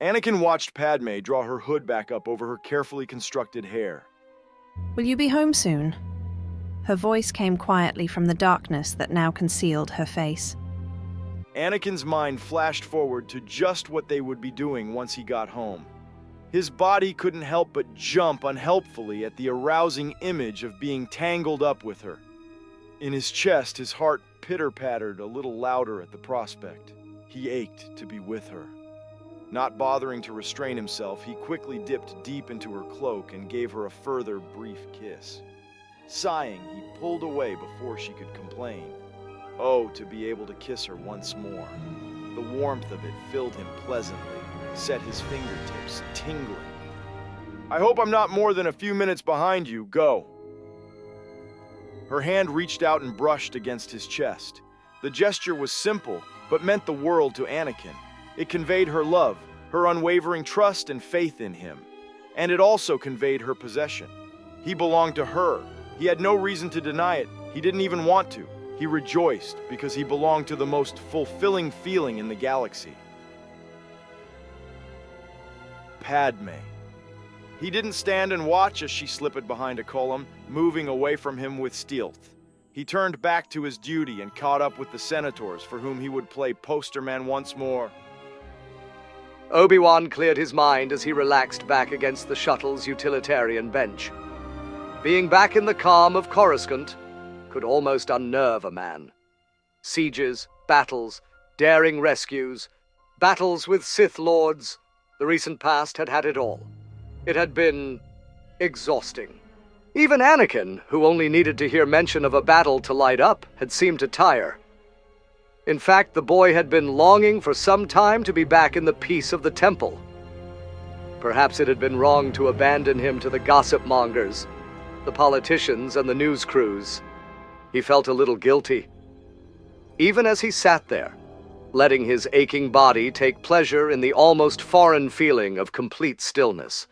Anakin watched Padme draw her hood back up over her carefully constructed hair. Will you be home soon? Her voice came quietly from the darkness that now concealed her face. Anakin's mind flashed forward to just what they would be doing once he got home. His body couldn't help but jump unhelpfully at the arousing image of being tangled up with her. In his chest, his heart pitter-pattered a little louder at the prospect. He ached to be with her. Not bothering to restrain himself, he quickly dipped deep into her cloak and gave her a further brief kiss. Sighing, he pulled away before she could complain. Oh, to be able to kiss her once more. The warmth of it filled him pleasantly, set his fingertips tingling. I hope I'm not more than a few minutes behind you. Go. Her hand reached out and brushed against his chest. The gesture was simple, but meant the world to Anakin. It conveyed her love, her unwavering trust and faith in him. And it also conveyed her possession. He belonged to her. He had no reason to deny it. He didn't even want to. He rejoiced because he belonged to the most fulfilling feeling in the galaxy. Padme. He didn't stand and watch as she slipped behind a column, moving away from him with stealth. He turned back to his duty and caught up with the senators for whom he would play posterman once more. Obi-Wan cleared his mind as he relaxed back against the shuttle's utilitarian bench. Being back in the calm of Coruscant could almost unnerve a man. Sieges, battles, daring rescues, battles with Sith Lords. The recent past had had it all. It had been exhausting. Even Anakin, who only needed to hear mention of a battle to light up, had seemed to tire. In fact, the boy had been longing for some time to be back in the peace of the temple. Perhaps it had been wrong to abandon him to the gossip mongers, the politicians and the news crews. He felt a little guilty. Even as he sat there, letting his aching body take pleasure in the almost foreign feeling of complete stillness.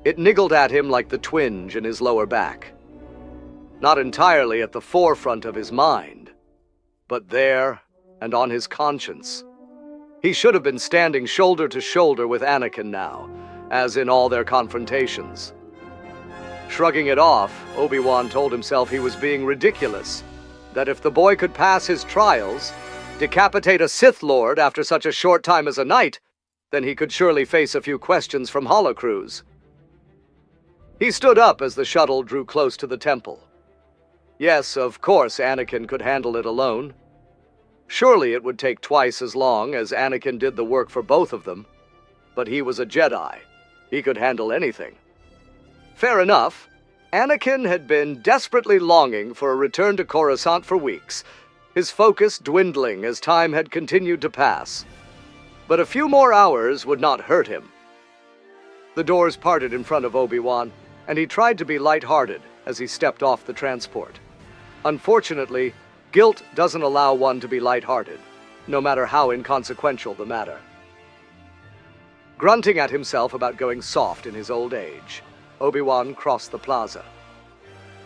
It niggled at him like the twinge in his lower back. Not entirely at the forefront of his mind, but there and on his conscience. He should have been standing shoulder to shoulder with Anakin now, as in all their confrontations. Shrugging it off, Obi-Wan told himself he was being ridiculous, that if the boy could pass his trials, decapitate a Sith Lord after such a short time as a night, then he could surely face a few questions from holocrews. He stood up as the shuttle drew close to the temple. Yes, of course Anakin could handle it alone. Surely it would take twice as long as Anakin did the work for both of them. But he was a Jedi. He could handle anything. Fair enough. Anakin had been desperately longing for a return to Coruscant for weeks, his focus dwindling as time had continued to pass. But a few more hours would not hurt him. The doors parted in front of Obi-Wan, and he tried to be light-hearted as he stepped off the transport. Unfortunately, guilt doesn't allow one to be light-hearted, no matter how inconsequential the matter. Grunting at himself about going soft in his old age, Obi-Wan crossed the plaza.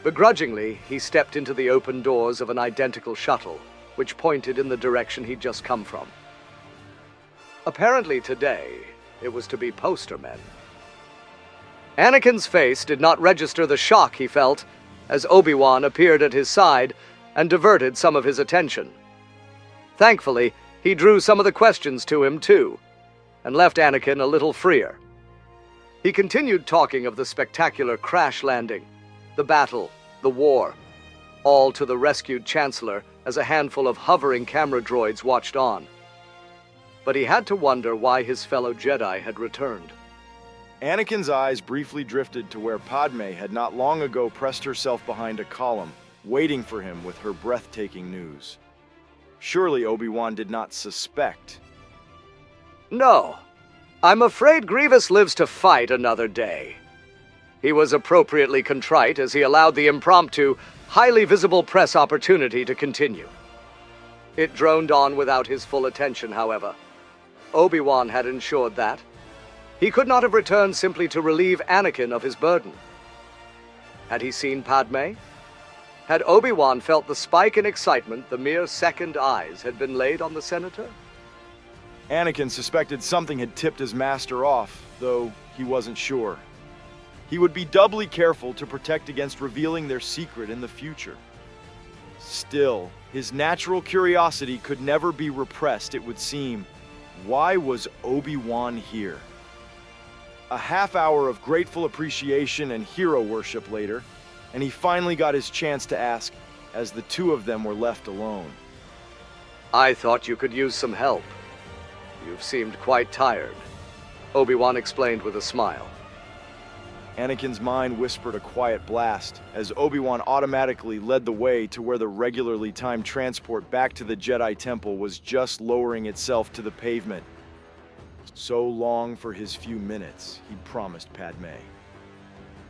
Begrudgingly, he stepped into the open doors of an identical shuttle, which pointed in the direction he'd just come from. Apparently today, it was to be postermen. Anakin's face did not register the shock he felt as Obi-Wan appeared at his side and diverted some of his attention. Thankfully, he drew some of the questions to him, too, and left Anakin a little freer. He continued talking of the spectacular crash landing, the battle, the war, all to the rescued Chancellor as a handful of hovering camera droids watched on. But he had to wonder why his fellow Jedi had returned. Anakin's eyes briefly drifted to where Padme had not long ago pressed herself behind a column, waiting for him with her breathtaking news. Surely Obi-Wan did not suspect. No, I'm afraid Grievous lives to fight another day. He was appropriately contrite as he allowed the impromptu, highly visible press opportunity to continue. It droned on without his full attention, however. Obi-Wan had ensured that. He could not have returned simply to relieve Anakin of his burden. Had he seen Padme? Had Obi-Wan felt the spike in excitement the mere second eyes had been laid on the senator? Anakin suspected something had tipped his master off, though he wasn't sure. He would be doubly careful to protect against revealing their secret in the future. Still, his natural curiosity could never be repressed, it would seem. Why was Obi-Wan here? A half hour of grateful appreciation and hero worship later, and he finally got his chance to ask, as the two of them were left alone. I thought you could use some help. You've seemed quite tired, Obi-Wan explained with a smile. Anakin's mind whispered a quiet blast as Obi-Wan automatically led the way to where the regularly timed transport back to the Jedi Temple was just lowering itself to the pavement. So long for his few minutes, he'd promised Padme.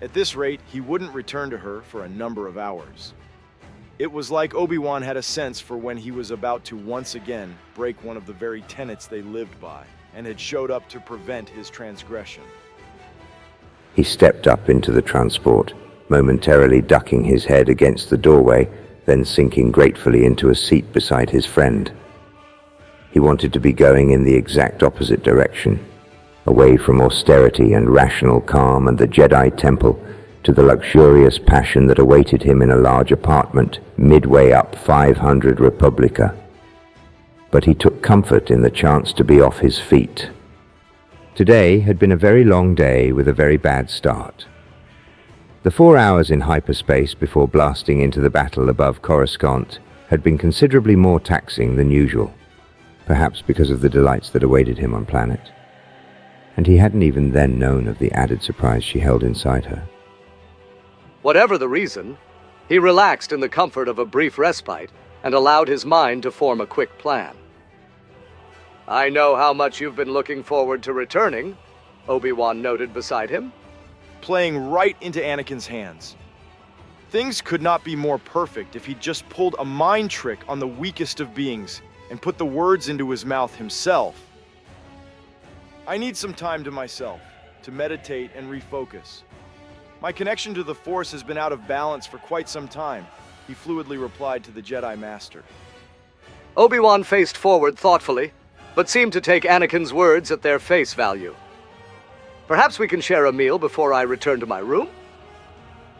At this rate, he wouldn't return to her for a number of hours. It was like Obi-Wan had a sense for when he was about to once again break one of the very tenets they lived by, and had showed up to prevent his transgression. He stepped up into the transport, momentarily ducking his head against the doorway, then sinking gratefully into a seat beside his friend. He wanted to be going in the exact opposite direction, away from austerity and rational calm and the Jedi Temple, to the luxurious passion that awaited him in a large apartment midway up 500 Republica. But he took comfort in the chance to be off his feet. Today had been a very long day with a very bad start. The 4 hours in hyperspace before blasting into the battle above Coruscant had been considerably more taxing than usual, perhaps because of the delights that awaited him on planet. And he hadn't even then known of the added surprise she held inside her. Whatever the reason, he relaxed in the comfort of a brief respite and allowed his mind to form a quick plan. I know how much you've been looking forward to returning, Obi-Wan noted beside him. Playing right into Anakin's hands. Things could not be more perfect if he'd just pulled a mind trick on the weakest of beings and put the words into his mouth himself. I need some time to myself, to meditate and refocus. My connection to the Force has been out of balance for quite some time, he fluidly replied to the Jedi Master. Obi-Wan faced forward thoughtfully, but seemed to take Anakin's words at their face value. Perhaps we can share a meal before I return to my room?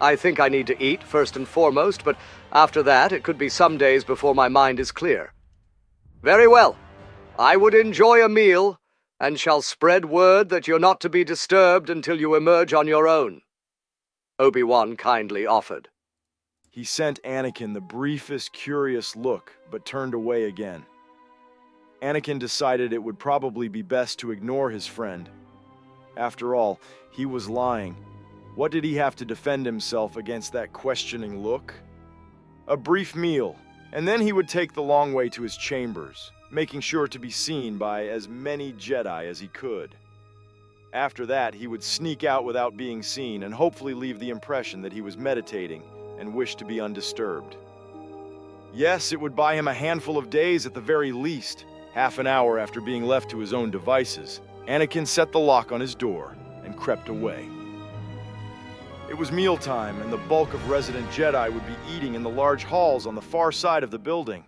I think I need to eat, first and foremost, but after that, it could be some days before my mind is clear. Very well. I would enjoy a meal, and shall spread word that you're not to be disturbed until you emerge on your own, Obi-Wan kindly offered. He sent Anakin the briefest, curious look, but turned away again. Anakin decided it would probably be best to ignore his friend. After all, he was lying. What did he have to defend himself against that questioning look? A brief meal, and then he would take the long way to his chambers, making sure to be seen by as many Jedi as he could. After that, he would sneak out without being seen and hopefully leave the impression that he was meditating and wished to be undisturbed. Yes, it would buy him a handful of days at the very least. Half an hour after being left to his own devices, Anakin set the lock on his door and crept away. It was mealtime, and the bulk of resident Jedi would be eating in the large halls on the far side of the building.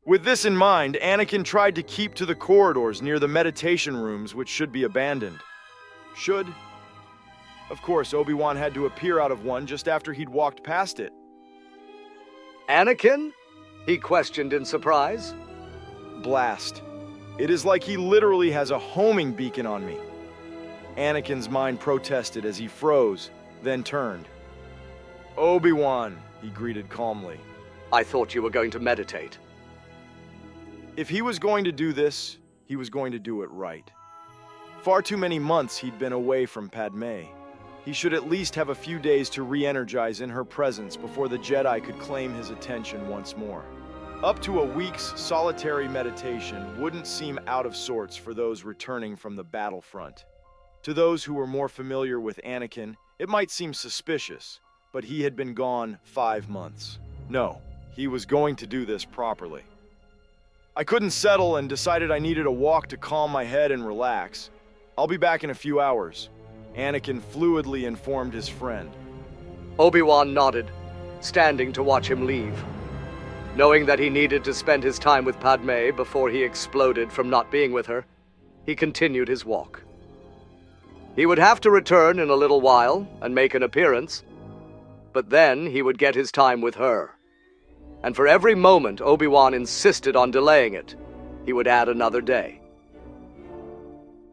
With this in mind, Anakin tried to keep to the corridors near the meditation rooms, which should be abandoned. Should? Of course, Obi-Wan had to appear out of one just after he'd walked past it. Anakin? He questioned in surprise. Blast. It is like he literally has a homing beacon on me. Anakin's mind protested as he froze, then turned. Obi-Wan, he greeted calmly. I thought you were going to meditate. If he was going to do this, he was going to do it right. Far too many months he'd been away from Padme. He should at least have a few days to re-energize in her presence before the Jedi could claim his attention once more. Up to a week's solitary meditation wouldn't seem out of sorts for those returning from the battlefront. To those who were more familiar with Anakin, it might seem suspicious, but he had been gone 5 months. No, he was going to do this properly. I couldn't settle and decided I needed a walk to calm my head and relax. I'll be back in a few hours, Anakin fluidly informed his friend. Obi-Wan nodded, standing to watch him leave. Knowing that he needed to spend his time with Padme before he exploded from not being with her, he continued his walk. He would have to return in a little while and make an appearance, but then he would get his time with her. And for every moment Obi-Wan insisted on delaying it, he would add another day.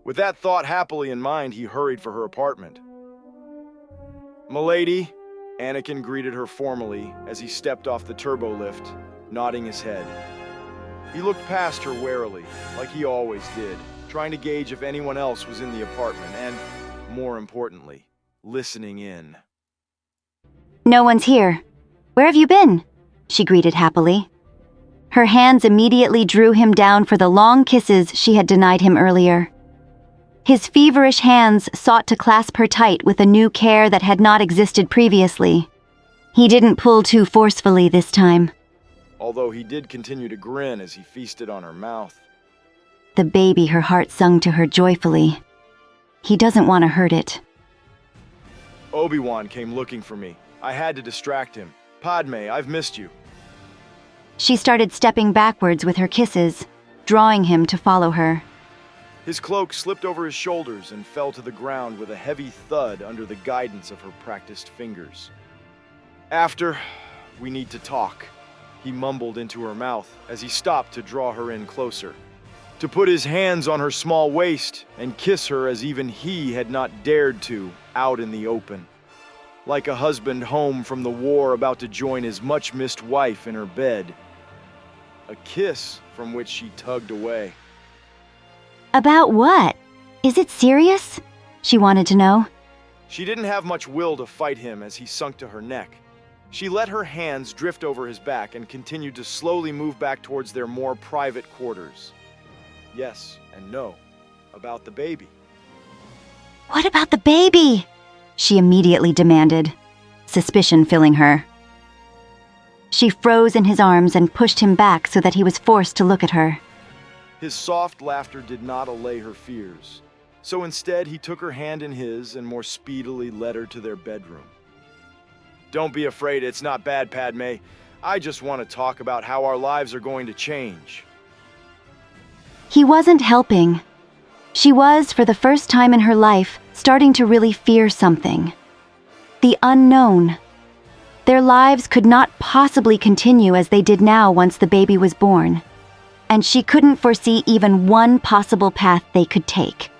With that thought happily in mind, he hurried for her apartment. "Milady," Anakin greeted her formally as he stepped off the turbo lift, nodding his head. He looked past her warily, like he always did, trying to gauge if anyone else was in the apartment and, more importantly, listening in. "No one's here. Where have you been?" she greeted happily. Her hands immediately drew him down for the long kisses she had denied him earlier. His feverish hands sought to clasp her tight with a new care that had not existed previously. He didn't pull too forcefully this time. Although he did continue to grin as he feasted on her mouth. The baby her heart sung to her joyfully. He doesn't want to hurt it. Obi-Wan came looking for me. I had to distract him. "Padme, I've missed you." She started stepping backwards with her kisses, drawing him to follow her. His cloak slipped over his shoulders and fell to the ground with a heavy thud under the guidance of her practiced fingers. "After, we need to talk," he mumbled into her mouth as he stopped to draw her in closer, to put his hands on her small waist and kiss her as even he had not dared to out in the open. Like a husband home from the war about to join his much-missed wife in her bed. A kiss from which she tugged away. "About what? Is it serious?" she wanted to know. She didn't have much will to fight him as he sunk to her neck. She let her hands drift over his back and continued to slowly move back towards their more private quarters. Yes and no, about the baby. "What about the baby?" she immediately demanded, suspicion filling her. She froze in his arms and pushed him back so that he was forced to look at her. His soft laughter did not allay her fears, so instead he took her hand in his and more speedily led her to their bedroom. "Don't be afraid, it's not bad, Padme. I just want to talk about how our lives are going to change." He wasn't helping. She was, for the first time in her life, starting to really fear something. The unknown. Their lives could not possibly continue as they did now once the baby was born. And she couldn't foresee even one possible path they could take.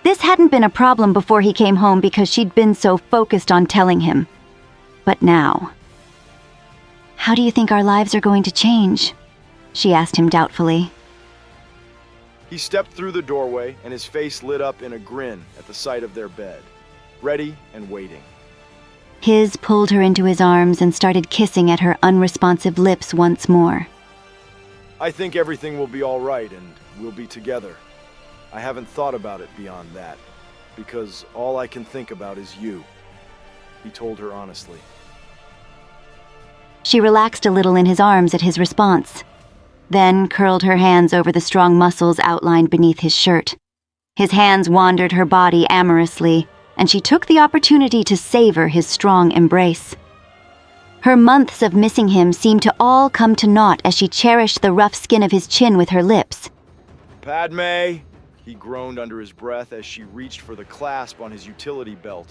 This hadn't been a problem before he came home because she'd been so focused on telling him. But now... "How do you think our lives are going to change?" she asked him doubtfully. He stepped through the doorway and his face lit up in a grin at the sight of their bed, ready and waiting. His pulled her into his arms and started kissing at her unresponsive lips once more. "I think everything will be all right and we'll be together. I haven't thought about it beyond that, because all I can think about is you," he told her honestly. She relaxed a little in his arms at his response, then curled her hands over the strong muscles outlined beneath his shirt. His hands wandered her body amorously, and she took the opportunity to savor his strong embrace. Her months of missing him seemed to all come to naught as she cherished the rough skin of his chin with her lips. "Padme," he groaned under his breath as she reached for the clasp on his utility belt.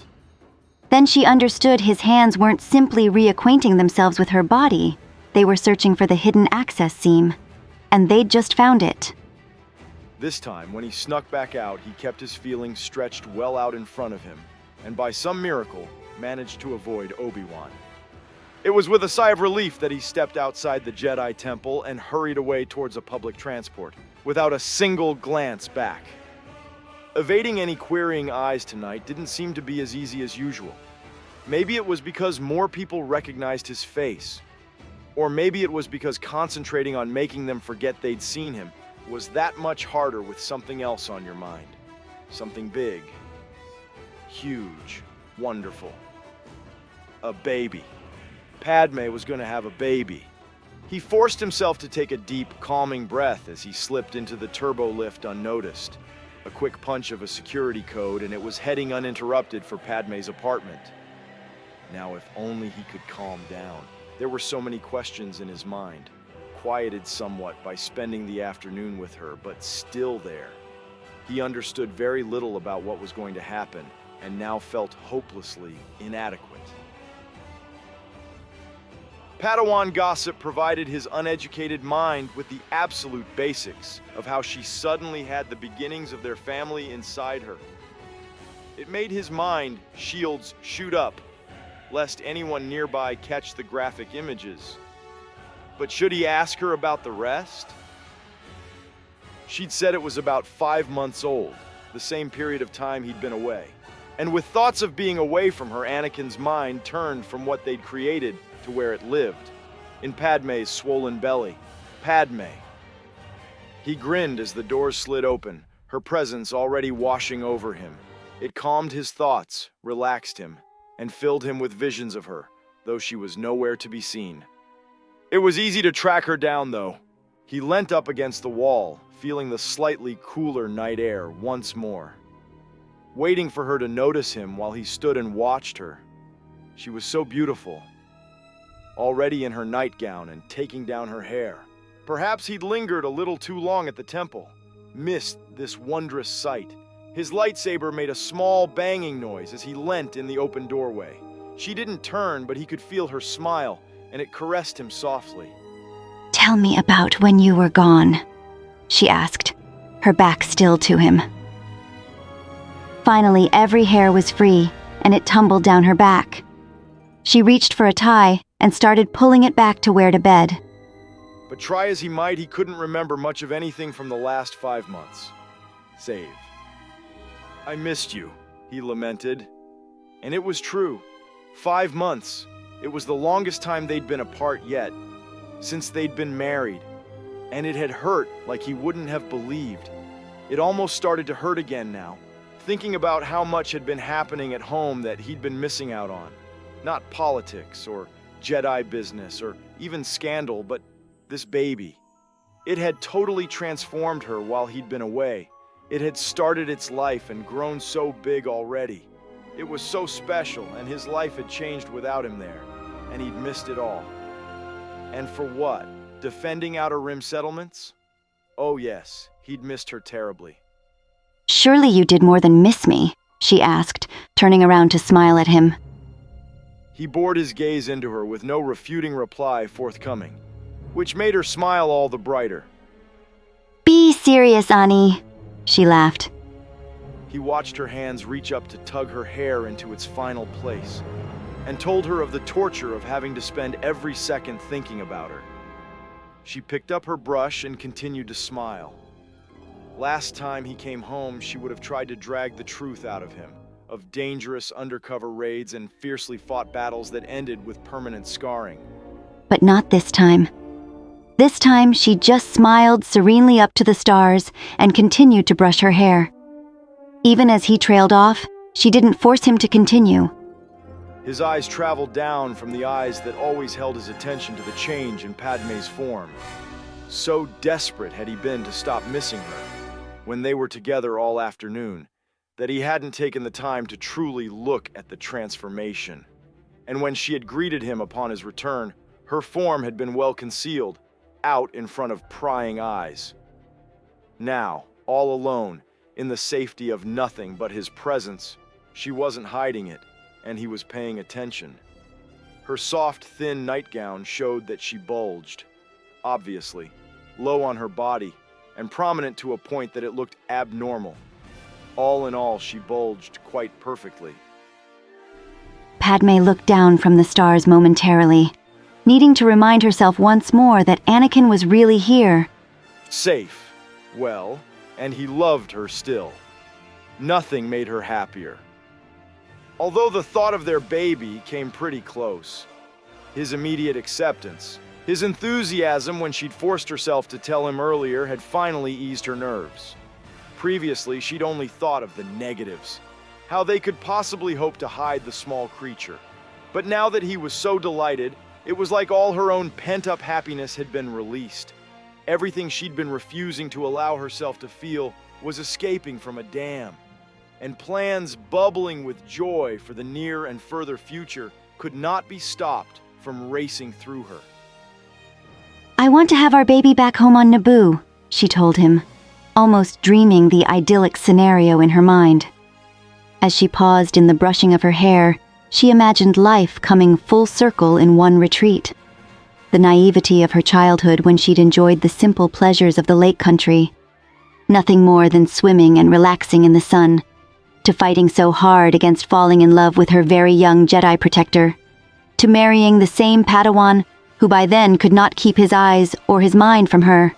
Then she understood his hands weren't simply reacquainting themselves with her body. They were searching for the hidden access seam, and they'd just found it. This time, when he snuck back out, he kept his feelings stretched well out in front of him, and by some miracle, managed to avoid Obi-Wan. It was with a sigh of relief that he stepped outside the Jedi Temple and hurried away towards a public transport, without a single glance back. Evading any querying eyes tonight didn't seem to be as easy as usual. Maybe it was because more people recognized his face. Or maybe it was because concentrating on making them forget they'd seen him was that much harder with something else on your mind. Something big, huge, wonderful. A baby. Padme was going to have a baby. He forced himself to take a deep, calming breath as he slipped into the turbo lift unnoticed. A quick punch of a security code and it was heading uninterrupted for Padme's apartment. Now if only he could calm down. There were so many questions in his mind. quieted somewhat by spending the afternoon with her, but still there. He understood very little about what was going to happen, and now felt hopelessly inadequate. Padawan gossip provided his uneducated mind with the absolute basics of how she suddenly had the beginnings of their family inside her. It made his mind shields shoot up, lest anyone nearby catch the graphic images. But should he ask her about the rest? She'd said it was about 5 months old, the same period of time he'd been away. And with thoughts of being away from her, Anakin's mind turned from what they'd created to where it lived, in Padme's swollen belly. Padme. He grinned as the doors slid open, her presence already washing over him. It calmed his thoughts, relaxed him, and filled him with visions of her, though she was nowhere to be seen. It was easy to track her down, though. He leant up against the wall, feeling the slightly cooler night air once more, waiting for her to notice him while he stood and watched her. She was so beautiful, already in her nightgown and taking down her hair. Perhaps he'd lingered a little too long at the temple, missed this wondrous sight. His lightsaber made a small banging noise as he leant in the open doorway. She didn't turn, but he could feel her smile, and it caressed him softly. "Tell me about when you were gone," she asked, her back still to him. Finally, every hair was free, and it tumbled down her back. She reached for a tie and started pulling it back to wear to bed. But try as he might, he couldn't remember much of anything from the last 5 months. Save. "I missed you," he lamented. And it was true. 5 months. It was the longest time they'd been apart yet, since they'd been married. And it had hurt like he wouldn't have believed. It almost started to hurt again now, thinking about how much had been happening at home that he'd been missing out on. Not politics or Jedi business or even scandal, but this baby. It had totally transformed her while he'd been away. It had started its life and grown so big already. It was so special, and his life had changed without him there, and he'd missed it all. And for what? Defending Outer Rim settlements? Oh yes, he'd missed her terribly. "Surely you did more than miss me," she asked, turning around to smile at him. He bored his gaze into her with no refuting reply forthcoming, which made her smile all the brighter. "Be serious, Ani," she laughed. He watched her hands reach up to tug her hair into its final place, and told her of the torture of having to spend every second thinking about her. She picked up her brush and continued to smile. Last time he came home, she would have tried to drag the truth out of him, of dangerous undercover raids and fiercely fought battles that ended with permanent scarring. But not this time. This time, she just smiled serenely up to the stars and continued to brush her hair. Even as he trailed off, she didn't force him to continue. His eyes traveled down from the eyes that always held his attention to the change in Padme's form. So desperate had he been to stop missing her, when they were together all afternoon, that he hadn't taken the time to truly look at the transformation. And when she had greeted him upon his return, her form had been well concealed, out in front of prying eyes. Now, all alone, in the safety of nothing but his presence, she wasn't hiding it, and he was paying attention. Her soft, thin nightgown showed that she bulged, obviously, low on her body, and prominent to a point that it looked abnormal. All in all, she bulged quite perfectly. Padme looked down from the stars momentarily, needing to remind herself once more that Anakin was really here. Safe, well, and he loved her still. Nothing made her happier. Although the thought of their baby came pretty close. His immediate acceptance, his enthusiasm when she'd forced herself to tell him earlier had finally eased her nerves. Previously, she'd only thought of the negatives, how they could possibly hope to hide the small creature. But now that he was so delighted, it was like all her own pent-up happiness had been released. Everything she'd been refusing to allow herself to feel was escaping from a dam, and plans bubbling with joy for the near and further future could not be stopped from racing through her. "I want to have our baby back home on Naboo," she told him, almost dreaming the idyllic scenario in her mind. As she paused in the brushing of her hair, she imagined life coming full circle in one retreat. The naivety of her childhood when she'd enjoyed the simple pleasures of the lake country. Nothing more than swimming and relaxing in the sun, to fighting so hard against falling in love with her very young Jedi protector, to marrying the same Padawan who by then could not keep his eyes or his mind from her,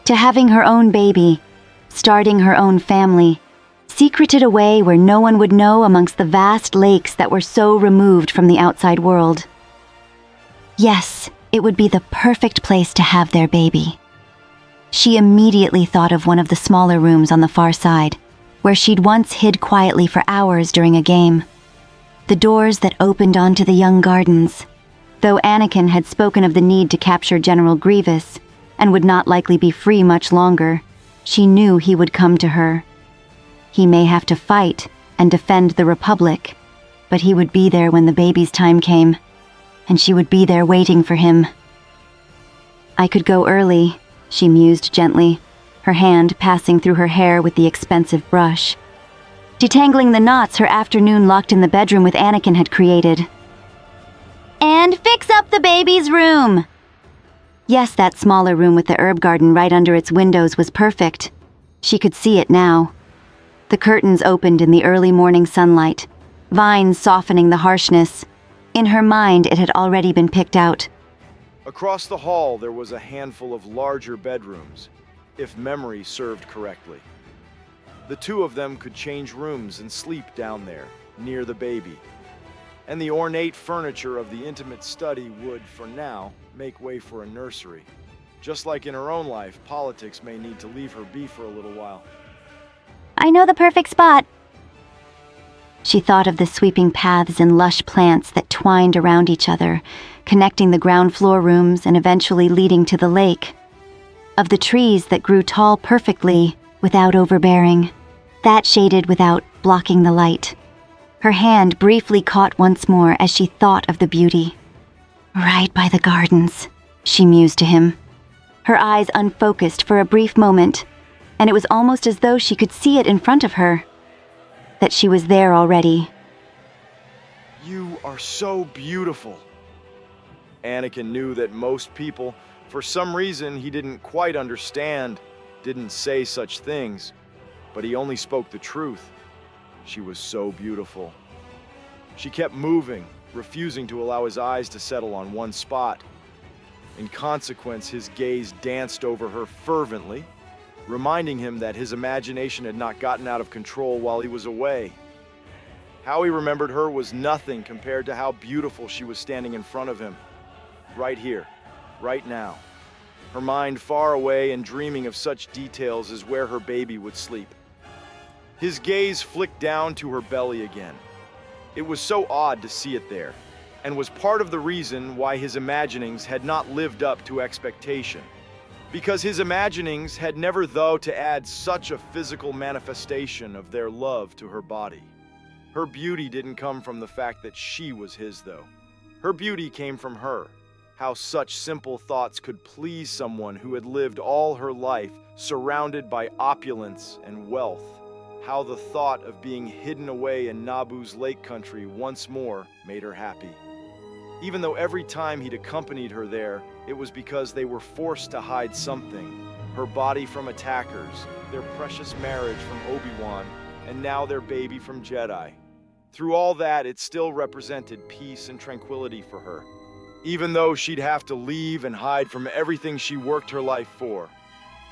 to having her own baby, starting her own family, secreted away where no one would know amongst the vast lakes that were so removed from the outside world. Yes, it would be the perfect place to have their baby. She immediately thought of one of the smaller rooms on the far side, where she'd once hid quietly for hours during a game. The doors that opened onto the young gardens. Though Anakin had spoken of the need to capture General Grievous, and would not likely be free much longer, she knew he would come to her. He may have to fight and defend the Republic, but he would be there when the baby's time came, and she would be there waiting for him. "I could go early," she mused gently, her hand passing through her hair with the expensive brush, detangling the knots her afternoon locked in the bedroom with Anakin had created. "And fix up the baby's room!" Yes, that smaller room with the herb garden right under its windows was perfect. She could see it now. The curtains opened in the early morning sunlight, vines softening the harshness. In her mind, it had already been picked out. Across the hall, there was a handful of larger bedrooms, if memory served correctly. The two of them could change rooms and sleep down there, near the baby. And the ornate furniture of the intimate study would, for now, make way for a nursery. Just like in her own life, politics may need to leave her be for a little while. "I know the perfect spot." She thought of the sweeping paths and lush plants that twined around each other, connecting the ground floor rooms and eventually leading to the lake. Of the trees that grew tall perfectly, without overbearing, that shaded without blocking the light. Her hand briefly caught once more as she thought of the beauty. "Right by the gardens," she mused to him, her eyes unfocused for a brief moment, and it was almost as though she could see it in front of her, that she was there already. "You are so beautiful." Anakin knew that most people, for some reason he didn't quite understand, didn't say such things, but he only spoke the truth. She was so beautiful. She kept moving, refusing to allow his eyes to settle on one spot. In consequence, his gaze danced over her fervently, reminding him that his imagination had not gotten out of control while he was away. How he remembered her was nothing compared to how beautiful she was standing in front of him. Right here, right now. Her mind far away and dreaming of such details as where her baby would sleep. His gaze flicked down to her belly again. It was so odd to see it there, and was part of the reason why his imaginings had not lived up to expectation. Because his imaginings had never though to add such a physical manifestation of their love to her body. Her beauty didn't come from the fact that she was his though. Her beauty came from her. How such simple thoughts could please someone who had lived all her life surrounded by opulence and wealth. How the thought of being hidden away in Naboo's lake country once more made her happy. Even though every time he'd accompanied her there, it was because they were forced to hide something. Her body from attackers, their precious marriage from Obi-Wan, and now their baby from Jedi. Through all that, it still represented peace and tranquility for her. Even though she'd have to leave and hide from everything she worked her life for.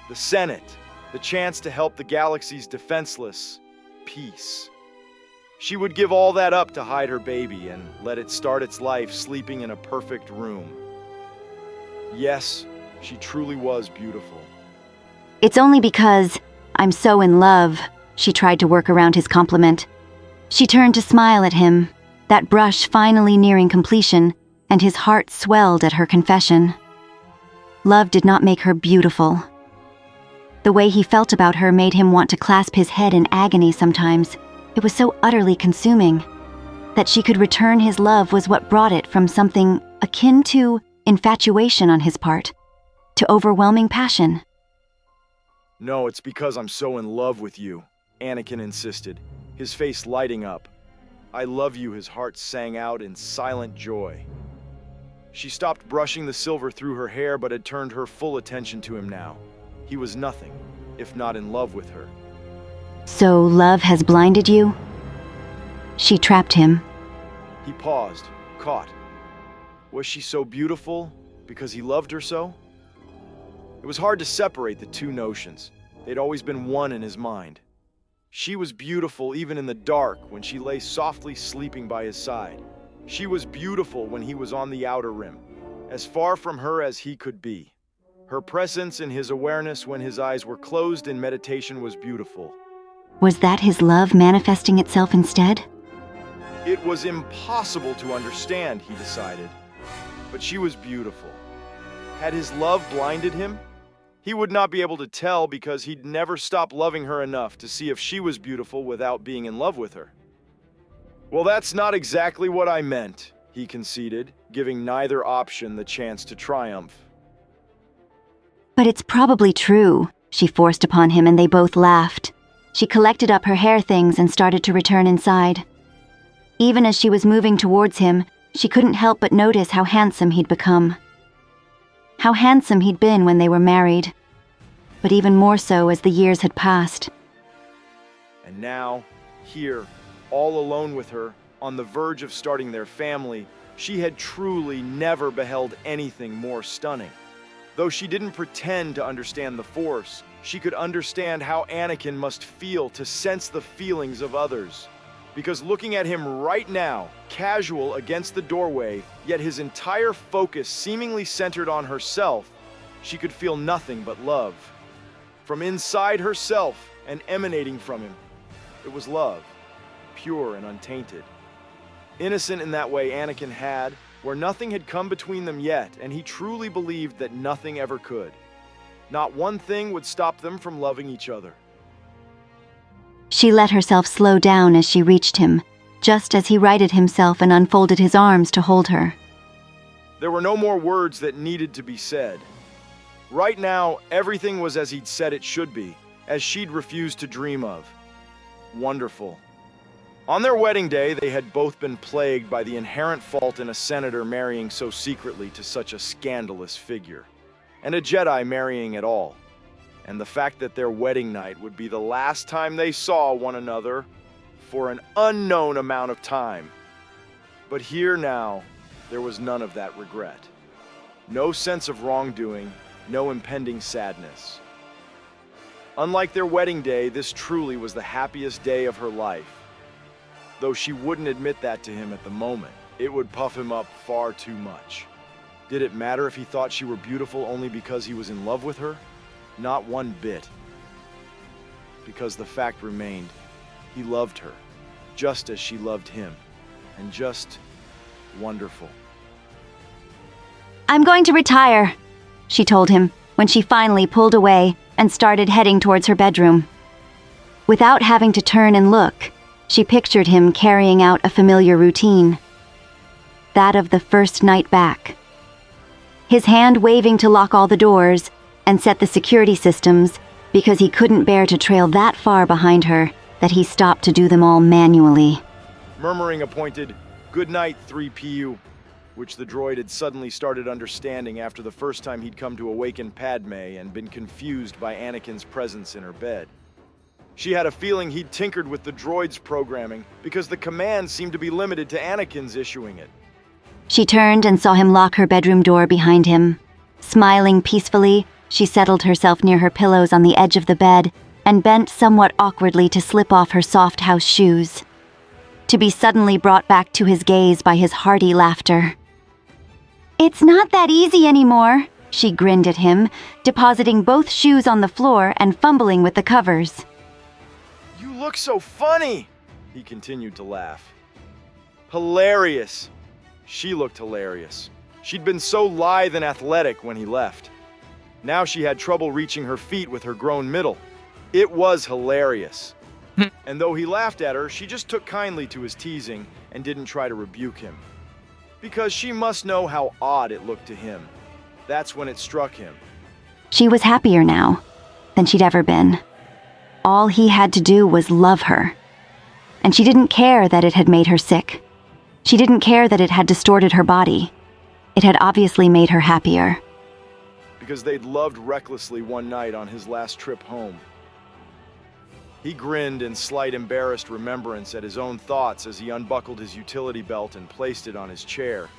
The Senate, the chance to help the galaxy's defenseless, peace. She would give all that up to hide her baby and let it start its life sleeping in a perfect room. Yes, she truly was beautiful. "It's only because I'm so in love," she tried to work around his compliment. She turned to smile at him, that brush finally nearing completion, and his heart swelled at her confession. Love did not make her beautiful. The way he felt about her made him want to clasp his head in agony sometimes. It was so utterly consuming. That she could return his love was what brought it from something akin to infatuation on his part to overwhelming passion. No, it's because I'm so in love with you, Anakin insisted, his face lighting up. I love you, his heart sang out in silent joy. She stopped brushing the silver through her hair but had turned her full attention to him now. He was nothing, if not in love with her. So love has blinded you? She trapped him. He paused, caught. Was she so beautiful because he loved her so? It was hard to separate the two notions. They'd always been one in his mind. She was beautiful even in the dark when she lay softly sleeping by his side. She was beautiful when he was on the outer rim, as far from her as he could be. Her presence in his awareness when his eyes were closed in meditation was beautiful. Was that his love manifesting itself instead? It was impossible to understand, he decided. But she was beautiful. Had his love blinded him? He would not be able to tell because he'd never stopped loving her enough to see if she was beautiful without being in love with her. Well, that's not exactly what I meant, he conceded, giving neither option the chance to triumph. But it's probably true, she forced upon him, and they both laughed. She collected up her hair things and started to return inside. Even as she was moving towards him, she couldn't help but notice how handsome he'd become. How handsome he'd been when they were married, but even more so as the years had passed. And now, here, all alone with her, on the verge of starting their family, she had truly never beheld anything more stunning. Though she didn't pretend to understand the Force, she could understand how Anakin must feel to sense the feelings of others. Because looking at him right now, casual against the doorway, yet his entire focus seemingly centered on herself, she could feel nothing but love. From inside herself and emanating from him, it was love, pure and untainted. Innocent in that way Anakin had, where nothing had come between them yet, and he truly believed that nothing ever could. Not one thing would stop them from loving each other. She let herself slow down as she reached him, just as he righted himself and unfolded his arms to hold her. There were no more words that needed to be said. Right now, everything was as he'd said it should be, as she'd refused to dream of. Wonderful. On their wedding day, they had both been plagued by the inherent fault in a senator marrying so secretly to such a scandalous figure, and a Jedi marrying at all. And the fact that their wedding night would be the last time they saw one another for an unknown amount of time. But here now, there was none of that regret. No sense of wrongdoing, no impending sadness. Unlike their wedding day, this truly was the happiest day of her life. Though she wouldn't admit that to him at the moment, it would puff him up far too much. Did it matter if he thought she were beautiful only because he was in love with her? Not one bit. Because the fact remained, he loved her, just as she loved him, and just wonderful. "I'm going to retire," she told him when she finally pulled away and started heading towards her bedroom. Without having to turn and look, she pictured him carrying out a familiar routine. That of the first night back. His hand waving to lock all the doors and set the security systems because he couldn't bear to trail that far behind her that he stopped to do them all manually. Murmuring a pointed, "Good night, 3PU," which the droid had suddenly started understanding after the first time he'd come to awaken Padme and been confused by Anakin's presence in her bed. She had a feeling he'd tinkered with the droid's programming because the command seemed to be limited to Anakin's issuing it. She turned and saw him lock her bedroom door behind him. Smiling peacefully, she settled herself near her pillows on the edge of the bed and bent somewhat awkwardly to slip off her soft house shoes, to be suddenly brought back to his gaze by his hearty laughter. "It's not that easy anymore," she grinned at him, depositing both shoes on the floor and fumbling with the covers. "You look so funny," he continued to laugh. Hilarious. She looked hilarious. She'd been so lithe and athletic when he left. Now she had trouble reaching her feet with her grown middle. It was hilarious. And though he laughed at her, she just took kindly to his teasing and didn't try to rebuke him. Because she must know how odd it looked to him. That's when it struck him. She was happier now than she'd ever been. All he had to do was love her. And she didn't care that it had made her sick. She didn't care that it had distorted her body. It had obviously made her happier. Because they'd loved recklessly one night on his last trip home. He grinned in slight embarrassed remembrance at his own thoughts as he unbuckled his utility belt and placed it on his chair.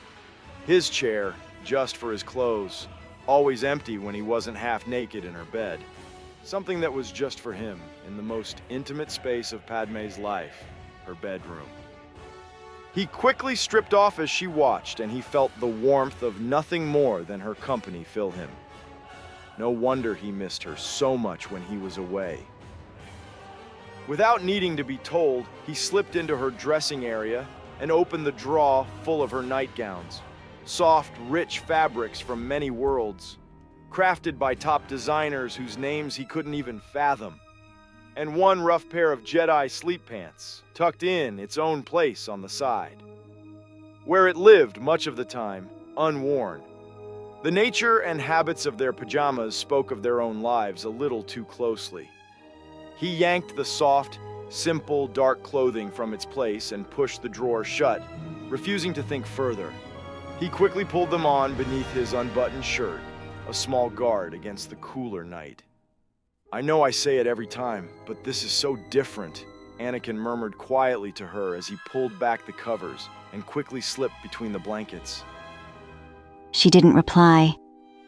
His chair, just for his clothes, always empty when he wasn't half naked in her bed. Something that was just for him, in the most intimate space of Padme's life, her bedroom. He quickly stripped off as she watched, and he felt the warmth of nothing more than her company fill him. No wonder he missed her so much when he was away. Without needing to be told, he slipped into her dressing area and opened the drawer full of her nightgowns. Soft, rich fabrics from many worlds, crafted by top designers whose names he couldn't even fathom. And one rough pair of Jedi sleep pants, tucked in its own place on the side, where it lived much of the time, unworn. The nature and habits of their pajamas spoke of their own lives a little too closely. He yanked the soft, simple, dark clothing from its place and pushed the drawer shut, refusing to think further. He quickly pulled them on beneath his unbuttoned shirt, a small guard against the cooler night. "I know I say it every time, but this is so different," Anakin murmured quietly to her as he pulled back the covers and quickly slipped between the blankets. She didn't reply,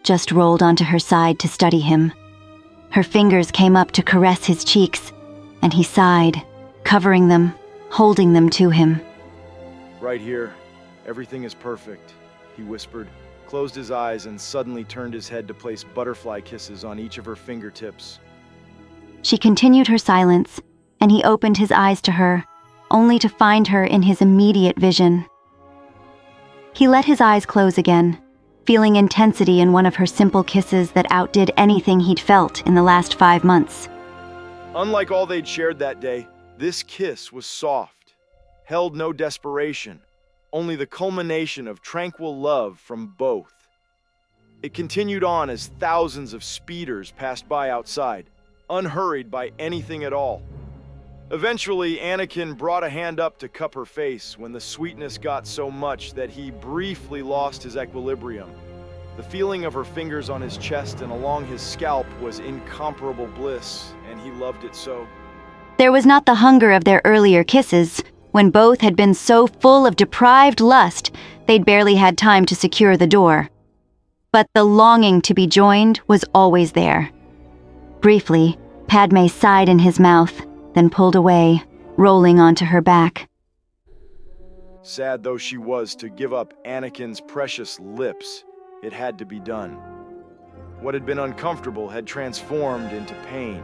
just rolled onto her side to study him. Her fingers came up to caress his cheeks, and he sighed, covering them, holding them to him. "Right here, everything is perfect," he whispered, closed his eyes, and suddenly turned his head to place butterfly kisses on each of her fingertips. She continued her silence, and he opened his eyes to her, only to find her in his immediate vision. He let his eyes close again, feeling intensity in one of her simple kisses that outdid anything he'd felt in the last 5 months. Unlike all they'd shared that day, this kiss was soft, held no desperation, only the culmination of tranquil love from both. It continued on as thousands of speeders passed by outside, unhurried by anything at all. Eventually, Anakin brought a hand up to cup her face when the sweetness got so much that he briefly lost his equilibrium. The feeling of her fingers on his chest and along his scalp was incomparable bliss, and he loved it so. There was not the hunger of their earlier kisses, when both had been so full of deprived lust they'd barely had time to secure the door. But the longing to be joined was always there. Briefly, Padme sighed in his mouth, then pulled away, rolling onto her back. Sad though she was to give up Anakin's precious lips, it had to be done. What had been uncomfortable had transformed into pain.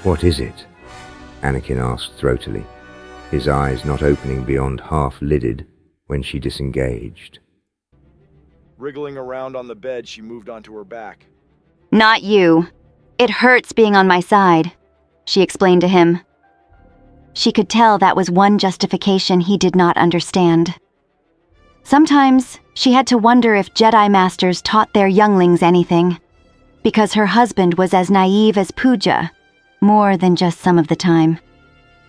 "What is it?" Anakin asked throatily, his eyes not opening beyond half-lidded when she disengaged. Wriggling around on the bed, she moved onto her back. "Not you. It hurts being on my side," she explained to him. She could tell that was one justification he did not understand. Sometimes she had to wonder if Jedi Masters taught their younglings anything, because her husband was as naive as Pooja, more than just some of the time.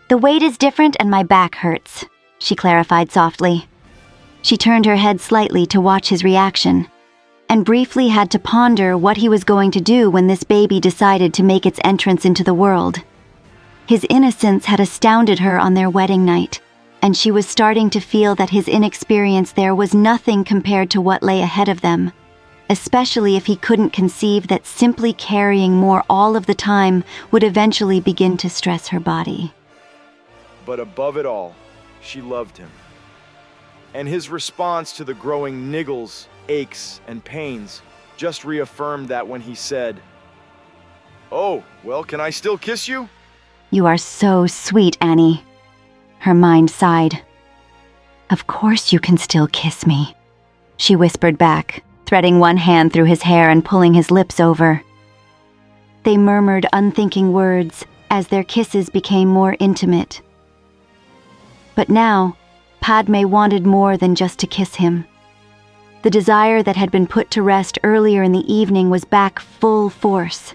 "The weight is different and my back hurts," she clarified softly. She turned her head slightly to watch his reaction, and briefly had to ponder what he was going to do when this baby decided to make its entrance into the world. His innocence had astounded her on their wedding night, and she was starting to feel that his inexperience there was nothing compared to what lay ahead of them, especially if he couldn't conceive that simply carrying more all of the time would eventually begin to stress her body. But above it all, she loved him. And his response to the growing niggles, aches, and pains just reaffirmed that when he said, "Oh, well, can I still kiss you?" "You are so sweet, Annie." Her mind sighed. "Of course you can still kiss me," she whispered back, threading one hand through his hair and pulling his lips over. They murmured unthinking words as their kisses became more intimate. But now, Padme wanted more than just to kiss him. The desire that had been put to rest earlier in the evening was back full force.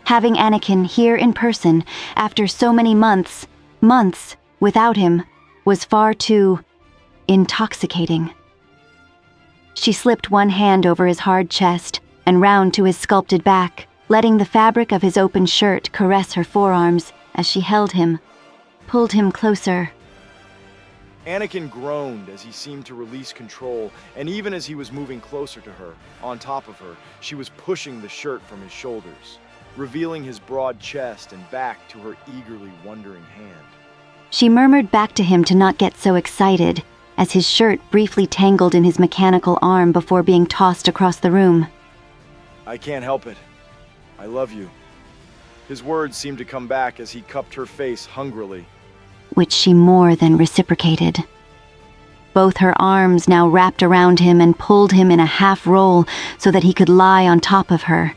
Having Anakin here in person after so many months without him was far too intoxicating. She slipped one hand over his hard chest and round to his sculpted back, letting the fabric of his open shirt caress her forearms as she held him, pulled him closer. Anakin groaned as he seemed to release control, and even as he was moving closer to her, on top of her, she was pushing the shirt from his shoulders, revealing his broad chest and back to her eagerly wondering hand. She murmured back to him to not get so excited, as his shirt briefly tangled in his mechanical arm before being tossed across the room. I can't help it. I love you. His words seemed to come back as he cupped her face hungrily. Which she more than reciprocated. Both her arms now wrapped around him and pulled him in a half roll so that he could lie on top of her,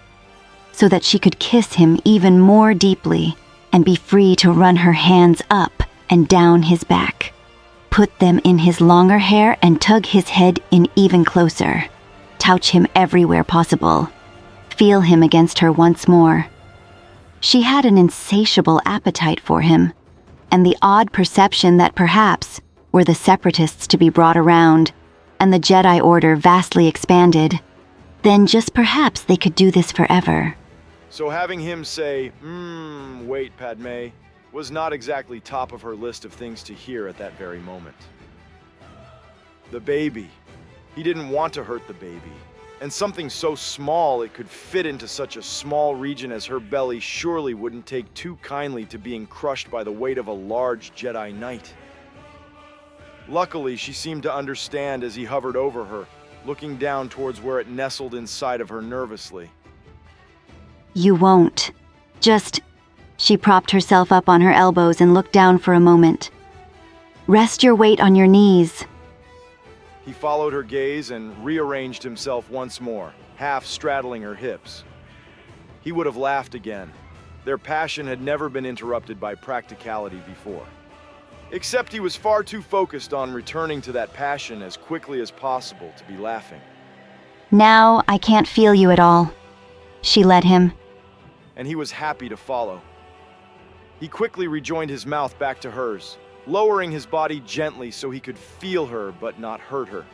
so that she could kiss him even more deeply and be free to run her hands up and down his back, put them in his longer hair and tug his head in even closer, touch him everywhere possible, feel him against her once more. She had an insatiable appetite for him, and the odd perception that perhaps were the Separatists to be brought around, and the Jedi Order vastly expanded, then just perhaps they could do this forever. So having him say, wait, Padme, was not exactly top of her list of things to hear at that very moment. The baby. He didn't want to hurt the baby. And something so small it could fit into such a small region as her belly surely wouldn't take too kindly to being crushed by the weight of a large Jedi Knight. Luckily, she seemed to understand as he hovered over her, looking down towards where it nestled inside of her nervously. You won't. Just... She propped herself up on her elbows and looked down for a moment. Rest your weight on your knees. He followed her gaze and rearranged himself once more, half straddling her hips. He would have laughed again. Their passion had never been interrupted by practicality before. Except he was far too focused on returning to that passion as quickly as possible to be laughing. Now I can't feel you at all. She led him. And he was happy to follow. He quickly rejoined his mouth back to hers, lowering his body gently so he could feel her but not hurt her.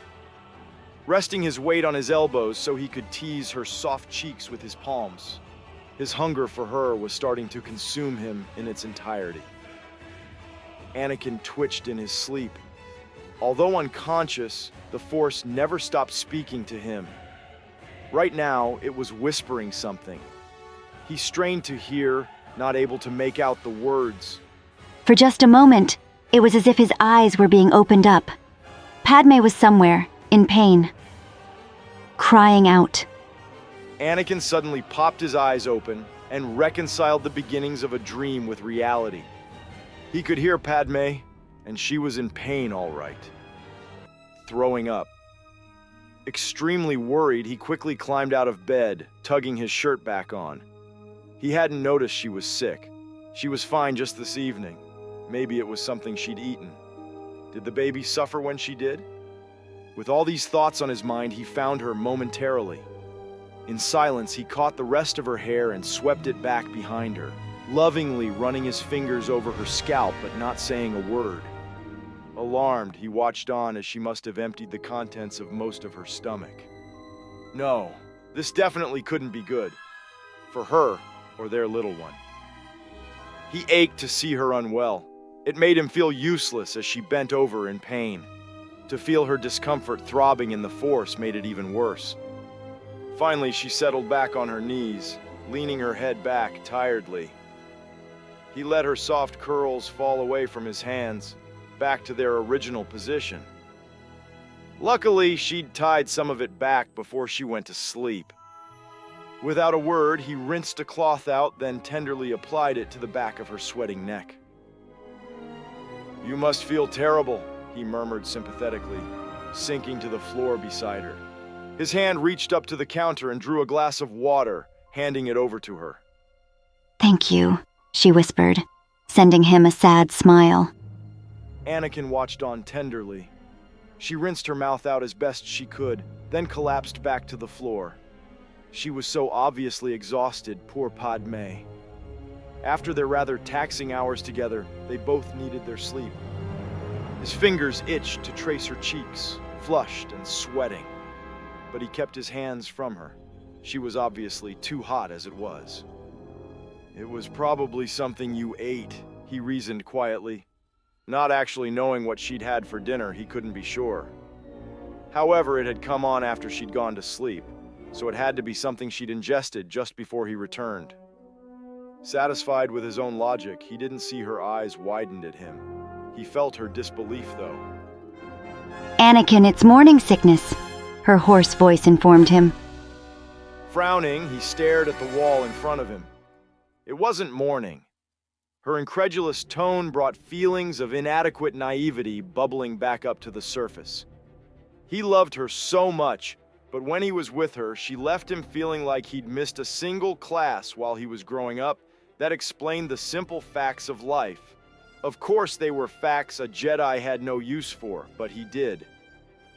Resting his weight on his elbows so he could tease her soft cheeks with his palms. His hunger for her was starting to consume him in its entirety. Anakin twitched in his sleep. Although unconscious, the Force never stopped speaking to him. Right now, it was whispering something. He strained to hear, not able to make out the words. For just a moment, it was as if his eyes were being opened up. Padme was somewhere, in pain, crying out. Anakin suddenly popped his eyes open and reconciled the beginnings of a dream with reality. He could hear Padme, and she was in pain all right. Throwing up. Extremely worried, he quickly climbed out of bed, tugging his shirt back on. He hadn't noticed she was sick. She was fine just this evening. Maybe it was something she'd eaten. Did the baby suffer when she did? With all these thoughts on his mind, he found her momentarily. In silence, he caught the rest of her hair and swept it back behind her, lovingly running his fingers over her scalp but not saying a word. Alarmed, he watched on as she must have emptied the contents of most of her stomach. No, this definitely couldn't be good. For her or their little one. He ached to see her unwell. It made him feel useless as she bent over in pain. To feel her discomfort throbbing in the Force made it even worse. Finally, she settled back on her knees, leaning her head back tiredly. He let her soft curls fall away from his hands, back to their original position. Luckily, she'd tied some of it back before she went to sleep. Without a word, he rinsed a cloth out, then tenderly applied it to the back of her sweating neck. "You must feel terrible," he murmured sympathetically, sinking to the floor beside her. His hand reached up to the counter and drew a glass of water, handing it over to her. Thank you, she whispered, sending him a sad smile. Anakin watched on tenderly. She rinsed her mouth out as best she could, then collapsed back to the floor. She was so obviously exhausted, poor Padme. After their rather taxing hours together, they both needed their sleep. His fingers itched to trace her cheeks, flushed and sweating. But he kept his hands from her. She was obviously too hot as it was. It was probably something you ate, he reasoned quietly. Not actually knowing what she'd had for dinner, he couldn't be sure. However, it had come on after she'd gone to sleep, so it had to be something she'd ingested just before he returned. Satisfied with his own logic, he didn't see her eyes widened at him. He felt her disbelief, though. Anakin, it's morning sickness, her hoarse voice informed him. Frowning, he stared at the wall in front of him. It wasn't morning. Her incredulous tone brought feelings of inadequate naivety bubbling back up to the surface. He loved her so much, but when he was with her, she left him feeling like he'd missed a single class while he was growing up that explained the simple facts of life. Of course, they were facts a Jedi had no use for, but he did.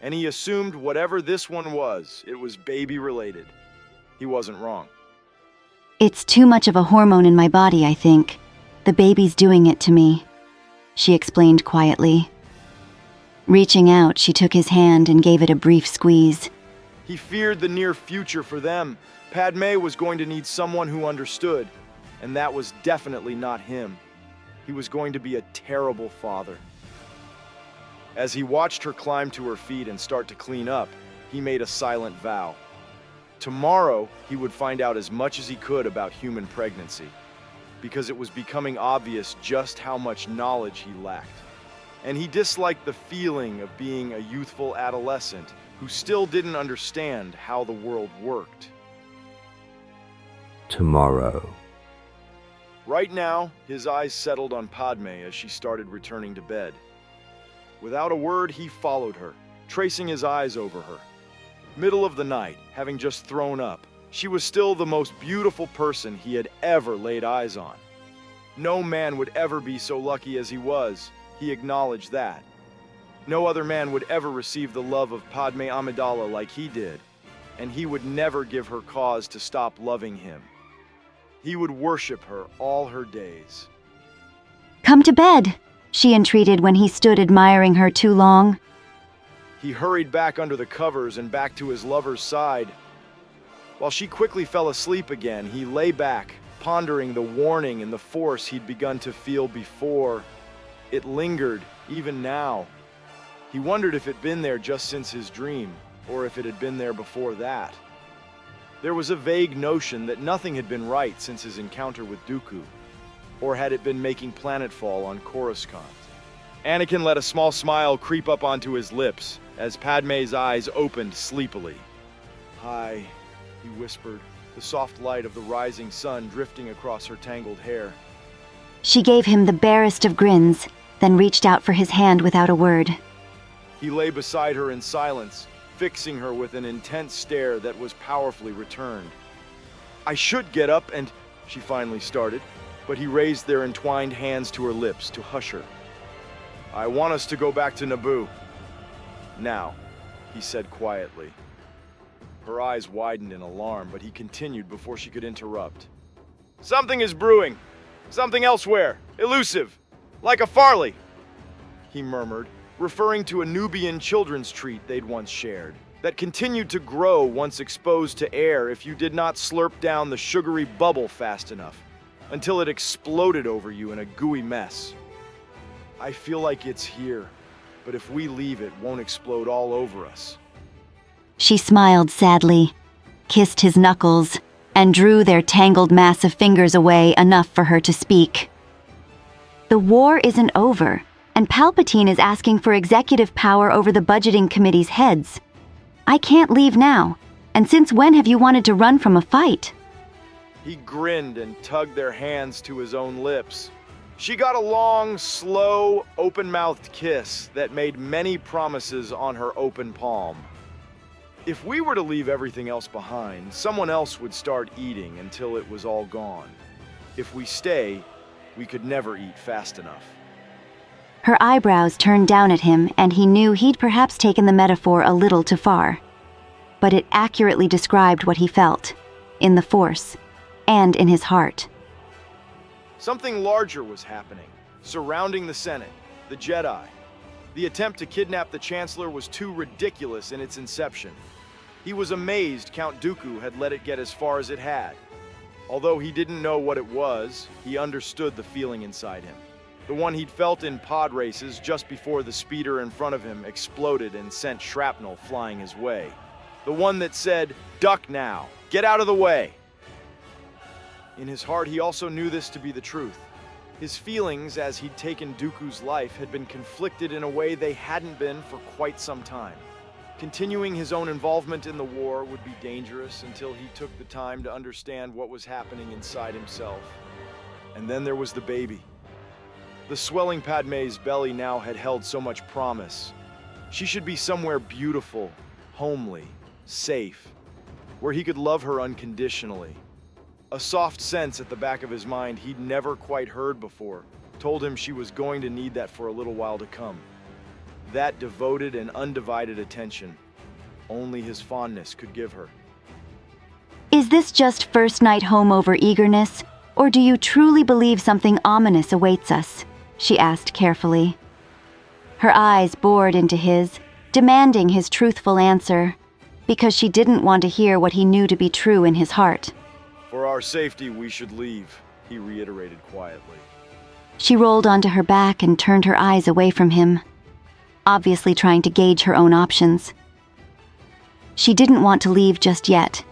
And he assumed whatever this one was, it was baby-related. He wasn't wrong. It's too much of a hormone in my body, I think. The baby's doing it to me, she explained quietly. Reaching out, she took his hand and gave it a brief squeeze. He feared the near future for them. Padme was going to need someone who understood, and that was definitely not him. He was going to be a terrible father. As he watched her climb to her feet and start to clean up, he made a silent vow. Tomorrow, he would find out as much as he could about human pregnancy, because it was becoming obvious just how much knowledge he lacked. And he disliked the feeling of being a youthful adolescent who still didn't understand how the world worked. Tomorrow. Right now, his eyes settled on Padme as she started returning to bed. Without a word, he followed her, tracing his eyes over her. Middle of the night, having just thrown up, she was still the most beautiful person he had ever laid eyes on. No man would ever be so lucky as he was, he acknowledged that. No other man would ever receive the love of Padme Amidala like he did, and he would never give her cause to stop loving him. He would worship her all her days. Come to bed, she entreated when he stood admiring her too long. He hurried back under the covers and back to his lover's side. While she quickly fell asleep again, he lay back, pondering the warning and the force he'd begun to feel before. It lingered, even now. He wondered if it'd been there just since his dream, or if it had been there before that. There was a vague notion that nothing had been right since his encounter with Dooku, or had it been making planetfall on Coruscant. Anakin let a small smile creep up onto his lips as Padme's eyes opened sleepily. "Hi," he whispered, the soft light of the rising sun drifting across her tangled hair. She gave him the barest of grins, then reached out for his hand without a word. He lay beside her in silence, fixing her with an intense stare that was powerfully returned. "I should get up and—" she finally started, but he raised their entwined hands to her lips to hush her. "I want us to go back to Naboo. Now," he said quietly. Her eyes widened in alarm, but he continued before she could interrupt. "Something is brewing. Something elsewhere. Elusive. Like a Farley," he murmured, referring to a Nubian children's treat they'd once shared, that continued to grow once exposed to air if you did not slurp down the sugary bubble fast enough, until it exploded over you in a gooey mess. "I feel like it's here, but if we leave it won't explode all over us." She smiled sadly, kissed his knuckles, and drew their tangled mass of fingers away enough for her to speak. The war isn't over, and Palpatine is asking for executive power over the budgeting committee's heads. I can't leave now, and since when have you wanted to run from a fight? He grinned and tugged their hands to his own lips. She got a long, slow, open-mouthed kiss that made many promises on her open palm. If we were to leave everything else behind, someone else would start eating until it was all gone. If we stay, we could never eat fast enough. Her eyebrows turned down at him, and he knew he'd perhaps taken the metaphor a little too far. But it accurately described what he felt, in the Force, and in his heart. Something larger was happening, surrounding the Senate, the Jedi. The attempt to kidnap the Chancellor was too ridiculous in its inception. He was amazed Count Dooku had let it get as far as it had. Although he didn't know what it was, he understood the feeling inside him. The one he'd felt in pod races just before the speeder in front of him exploded and sent shrapnel flying his way. The one that said, "Duck now! Get out of the way!" In his heart, he also knew this to be the truth. His feelings as he'd taken Dooku's life had been conflicted in a way they hadn't been for quite some time. Continuing his own involvement in the war would be dangerous until he took the time to understand what was happening inside himself. And then there was the baby. The swelling Padme's belly now had held so much promise. She should be somewhere beautiful, homely, safe, where he could love her unconditionally. A soft sense at the back of his mind he'd never quite heard before told him she was going to need that for a little while to come. That devoted and undivided attention, only his fondness could give her. Is this just first night home over eagerness, or do you truly believe something ominous awaits us? She asked carefully. Her eyes bored into his, demanding his truthful answer, because she didn't want to hear what he knew to be true in his heart. "For our safety, we should leave," he reiterated quietly. She rolled onto her back and turned her eyes away from him, obviously trying to gauge her own options. She didn't want to leave just yet.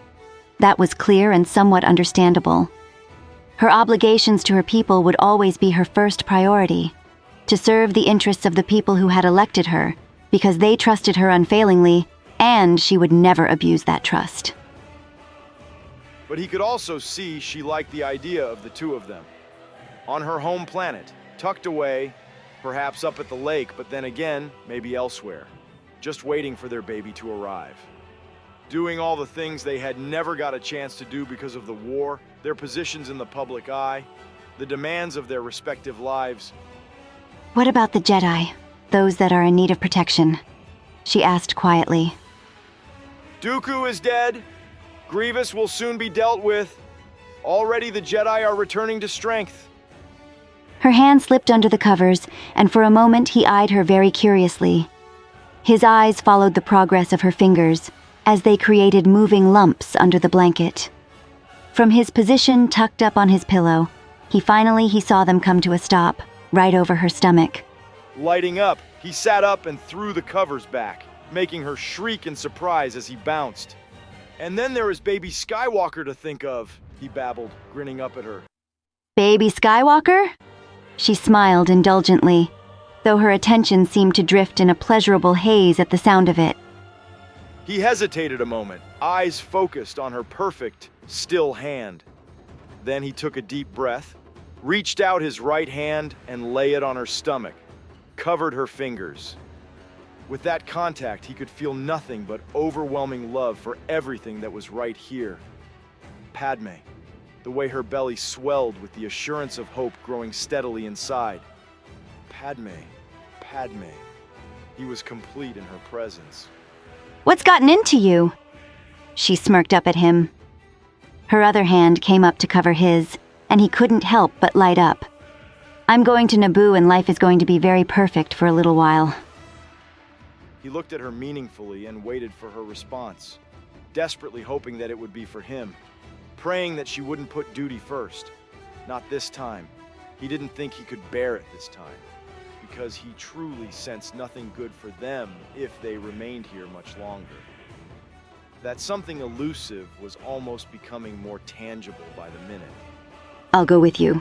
That was clear and somewhat understandable. Her obligations to her people would always be her first priority, to serve the interests of the people who had elected her, because they trusted her unfailingly, and she would never abuse that trust. But he could also see she liked the idea of the two of them. On her home planet, tucked away, perhaps up at the lake, but then again, maybe elsewhere, just waiting for their baby to arrive. Doing all the things they had never got a chance to do because of the war, their positions in the public eye, the demands of their respective lives. What about the Jedi, those that are in need of protection? She asked quietly. Dooku is dead. Grievous will soon be dealt with. Already the Jedi are returning to strength. Her hand slipped under the covers, and for a moment he eyed her very curiously. His eyes followed the progress of her fingers, as they created moving lumps under the blanket. From his position tucked up on his pillow, he saw them come to a stop, right over her stomach. Lighting up, he sat up and threw the covers back, making her shriek in surprise as he bounced. "And then there is baby Skywalker to think of," he babbled, grinning up at her. Baby Skywalker? She smiled indulgently, though her attention seemed to drift in a pleasurable haze at the sound of it. He hesitated a moment, eyes focused on her perfect, still hand. Then he took a deep breath, reached out his right hand and lay it on her stomach, covered her fingers. With that contact, he could feel nothing but overwhelming love for everything that was right here. Padme, the way her belly swelled with the assurance of hope growing steadily inside. Padme, Padme. He was complete in her presence. What's gotten into you? She smirked up at him. Her other hand came up to cover his, and he couldn't help but light up. I'm going to Naboo and life is going to be very perfect for a little while. He looked at her meaningfully and waited for her response, desperately hoping that it would be for him, praying that she wouldn't put duty first. Not this time. He didn't think he could bear it this time, because he truly sensed nothing good for them if they remained here much longer. That something elusive was almost becoming more tangible by the minute. I'll go with you,